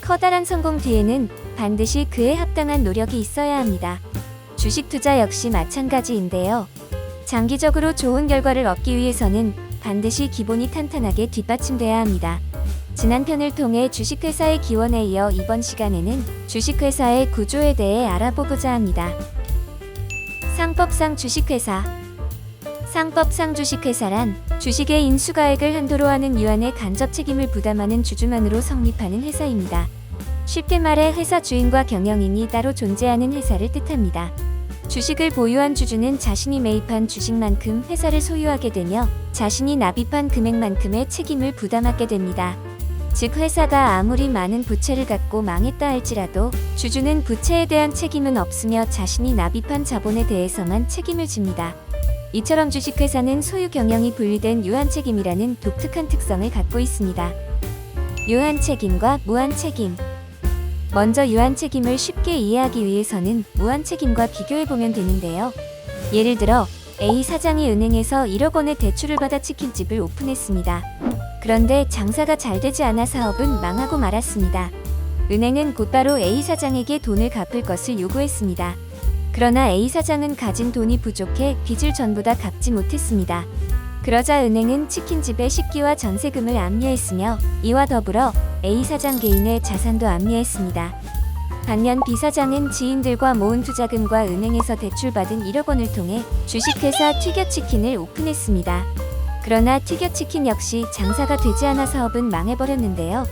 커다란 성공 뒤에는 반드시 그에 합당한 노력이 있어야 합니다. 주식 투자 역시 마찬가지인데요. 장기적으로 좋은 결과를 얻기 위해서는 반드시 기본이 탄탄하게 뒷받침돼야 합니다. 지난 편을 통해 주식회사의 기원에 이어 이번 시간에는 주식회사의 구조에 대해 알아보고자 합니다. 상법상 주식회사. 상법상 주식회사란 주식의 인수가액을 한도로 하는 유한의 간접 책임을 부담하는 주주만으로 성립하는 회사입니다. 쉽게 말해 회사 주인과 경영인이 따로 존재하는 회사를 뜻합니다. 주식을 보유한 주주는 자신이 매입한 주식만큼 회사를 소유하게 되며 자신이 납입한 금액만큼의 책임을 부담하게 됩니다. 즉 회사가 아무리 많은 부채를 갖고 망했다 할지라도 주주는 부채에 대한 책임은 없으며 자신이 납입한 자본에 대해서만 책임을 집니다. 이처럼 주식회사는 소유 경영이 분리된 유한책임이라는 독특한 특성을 갖고 있습니다. 유한책임과 무한책임. 먼저 유한책임을 쉽게 이해하기 위해서는 무한책임과 비교해보면 되는데요. 예를 들어 A 사장이 은행에서 1억 원의 대출을 받아 치킨집을 오픈했습니다. 그런데 장사가 잘 되지 않아 사업은 망하고 말았습니다. 은행은 곧바로 A 사장에게 돈을 갚을 것을 요구했습니다. 그러나 A 사장은 가진 돈이 부족해 빚을 전부 다 갚지 못했습니다. 그러자 은행은 치킨집의 식기와 전세금을 압류했으며 이와 더불어 A 사장 개인의 자산도 압류했습니다. 반면 B 사장은 지인들과 모은 투자금과 은행에서 대출받은 1억 원을 통해 주식회사 튀겨치킨을 오픈했습니다. 그러나 튀겨치킨 역시 장사가 되지 않아 사업은 망해버렸는데요.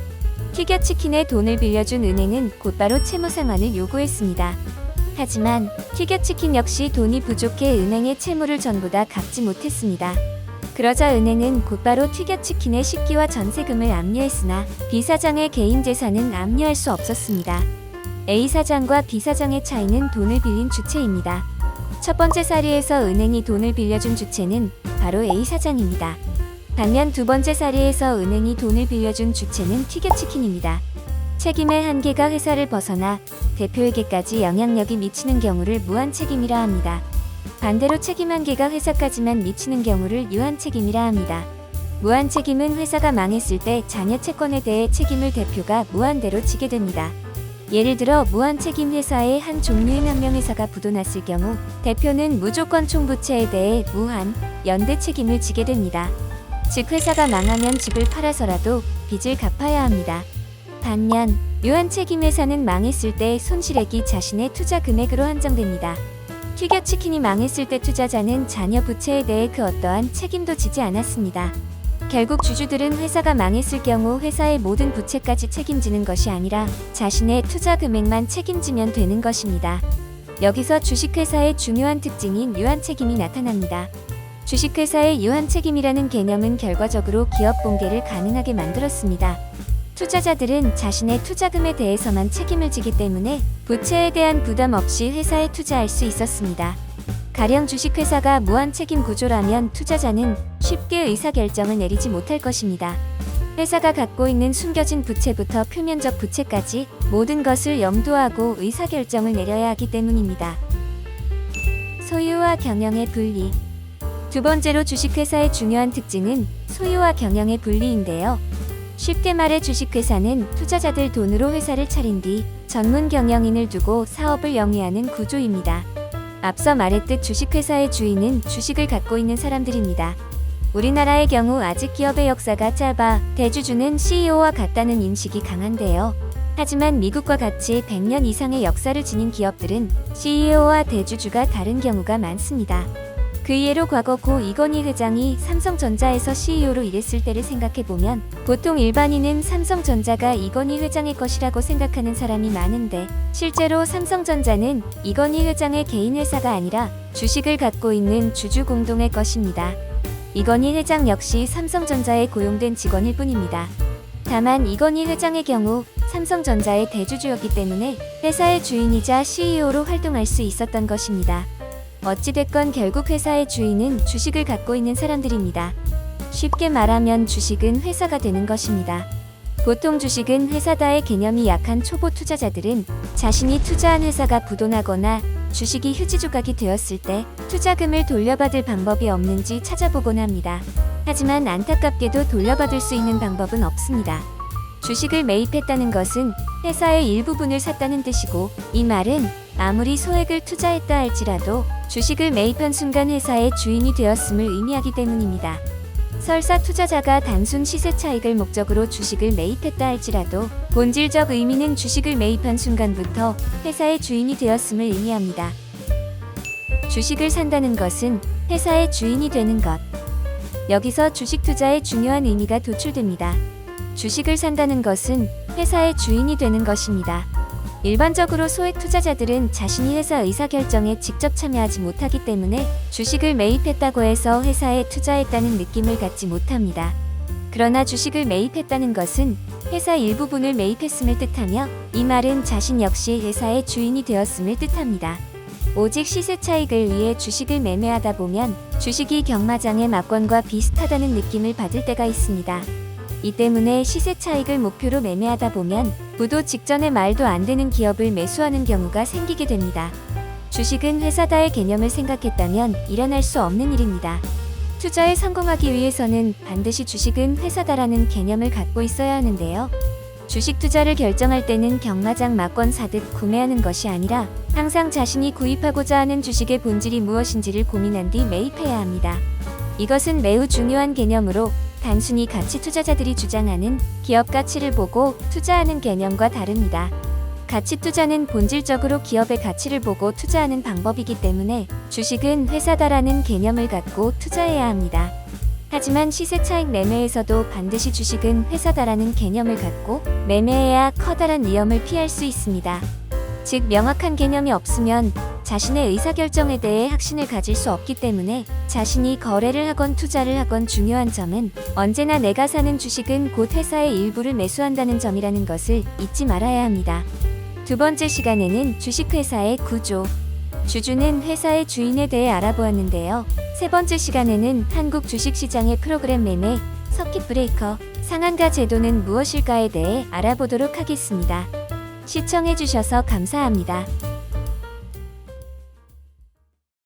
튀겨치킨에 돈을 빌려준 은행은 곧바로 채무 상환을 요구했습니다. 하지만 튀겨치킨 역시 돈이 부족해 은행의 채무를 전부 다 갚지 못했습니다. 그러자 은행은 곧바로 튀겨치킨의 식기와 전세금을 압류했으나 B 사장의 개인 재산은 압류할 수 없었습니다. A 사장과 B 사장의 차이는 돈을 빌린 주체입니다. 첫 번째 사례에서 은행이 돈을 빌려준 주체는 바로 A 사장입니다. 반면 두 번째 사례에서 은행이 돈을 빌려준 주체는 튀겨치킨입니다. 책임의 한계가 회사를 벗어나 대표에게까지 영향력이 미치는 경우를 무한책임이라 합니다. 반대로 책임 한계가 회사까지만 미치는 경우를 유한책임이라 합니다. 무한책임은 회사가 망했을 때 자녀 채권에 대해 책임을 대표가 무한대로 지게 됩니다. 예를 들어 무한책임 회사의 한 종류인 한명회사가 부도났을 경우 대표는 무조건 총부채에 대해 무한, 연대 책임을 지게 됩니다. 즉 회사가 망하면 집을 팔아서라도 빚을 갚아야 합니다. 반면 유한책임 회사는 망했을 때 손실액이 자신의 투자 금액으로 한정됩니다. 튀겨치킨이 망했을 때 투자자는 자녀 부채에 대해 그 어떠한 책임도 지지 않았습니다. 결국 주주들은 회사가 망했을 경우 회사의 모든 부채까지 책임지는 것이 아니라 자신의 투자 금액만 책임지면 되는 것입니다. 여기서 주식회사의 중요한 특징인 유한책임이 나타납니다. 주식회사의 유한책임이라는 개념은 결과적으로 기업 붕괴를 가능하게 만들었습니다. 투자자들은 자신의 투자금에 대해서만 책임을 지기 때문에 부채에 대한 부담 없이 회사에 투자할 수 있었습니다. 가령 주식회사가 무한책임 구조라면 투자자는 쉽게 의사결정을 내리지 못할 것입니다. 회사가 갖고 있는 숨겨진 부채부터 표면적 부채까지 모든 것을 염두하고 의사결정을 내려야 하기 때문입니다. 소유와 경영의 분리. 두 번째로 주식회사의 중요한 특징은 소유와 경영의 분리인데요. 쉽게 말해 주식회사는 투자자들 돈으로 회사를 차린 뒤 전문 경영인을 두고 사업을 영위하는 구조입니다. 앞서 말했듯 주식회사의 주인은 주식을 갖고 있는 사람들입니다. 우리나라의 경우 아직 기업의 역사가 짧아 대주주는 CEO와 같다는 인식이 강한데요. 하지만 미국과 같이 100년 이상의 역사를 지닌 기업들은 CEO와 대주주가 다른 경우가 많습니다. 그 예로 과거 고 이건희 회장이 삼성전자에서 CEO로 일했을 때를 생각해보면 보통 일반인은 삼성전자가 이건희 회장의 것이라고 생각하는 사람이 많은데 실제로 삼성전자는 이건희 회장의 개인 회사가 아니라 주식을 갖고 있는 주주 공동의 것입니다. 이건희 회장 역시 삼성전자에 고용된 직원일 뿐입니다. 다만 이건희 회장의 경우 삼성전자의 대주주였기 때문에 회사의 주인이자 CEO로 활동할 수 있었던 것입니다. 어찌됐건 결국 회사의 주인은 주식을 갖고 있는 사람들입니다. 쉽게 말하면 주식은 회사가 되는 것입니다. 보통 주식은 회사다의 개념이 약한 초보 투자자들은 자신이 투자한 회사가 부도나거나 주식이 휴지 조각이 되었을 때 투자금을 돌려받을 방법이 없는지 찾아보곤 합니다. 하지만 안타깝게도 돌려받을 수 있는 방법은 없습니다. 주식을 매입했다는 것은 회사의 일부분을 샀다는 뜻이고, 이 말은 아무리 소액을 투자했다 할지라도 주식을 매입한 순간 회사의 주인이 되었음을 의미하기 때문입니다. 설사 투자자가 단순 시세 차익을 목적으로 주식을 매입했다 할지라도 본질적 의미는 주식을 매입한 순간부터 회사의 주인이 되었음을 의미합니다. 주식을 산다는 것은 회사의 주인이 되는 것. 여기서 주식 투자의 중요한 의미가 도출됩니다. 주식을 산다는 것은 회사의 주인이 되는 것입니다. 일반적으로 소액 투자자들은 자신이 회사 의사결정에 직접 참여하지 못하기 때문에 주식을 매입했다고 해서 회사에 투자했다는 느낌을 갖지 못합니다. 그러나 주식을 매입했다는 것은 회사 일부분을 매입했음을 뜻하며, 이 말은 자신 역시 회사의 주인이 되었음을 뜻합니다. 오직 시세 차익을 위해 주식을 매매하다 보면 주식이 경마장의 막권과 비슷하다는 느낌을 받을 때가 있습니다. 이 때문에 시세 차익을 목표로 매매하다 보면 부도 직전에 말도 안 되는 기업을 매수하는 경우가 생기게 됩니다. 주식은 회사다의 개념을 생각했다면 일어날 수 없는 일입니다. 투자에 성공하기 위해서는 반드시 주식은 회사다라는 개념을 갖고 있어야 하는데요. 주식 투자를 결정할 때는 경마장 막권 사듯 구매하는 것이 아니라 항상 자신이 구입하고자 하는 주식의 본질이 무엇인지를 고민한 뒤 매입해야 합니다. 이것은 매우 중요한 개념으로 단순히 가치 투자자들이 주장하는 기업 가치를 보고 투자하는 개념과 다릅니다. 가치 투자는 본질적으로 기업의 가치를 보고 투자하는 방법이기 때문에 주식은 회사다라는 개념을 갖고 투자해야 합니다. 하지만 시세 차익 매매에서도 반드시 주식은 회사다라는 개념을 갖고 매매해야 커다란 위험을 피할 수 있습니다. 즉, 명확한 개념이 없으면 자신의 의사결정에 대해 확신을 가질 수 없기 때문에 자신이 거래를 하건 투자를 하건 중요한 점은 언제나 내가 사는 주식은 곧 회사의 일부를 매수한다는 점이라는 것을 잊지 말아야 합니다. 두 번째 시간에는 주식회사의 구조, 주주는 회사의 주인에 대해 알아보았는데요. 세 번째 시간에는 한국 주식시장의 프로그램 매매, 서킷 브레이커, 상한가 제도는 무엇일까에 대해 알아보도록 하겠습니다. 시청해주셔서 감사합니다.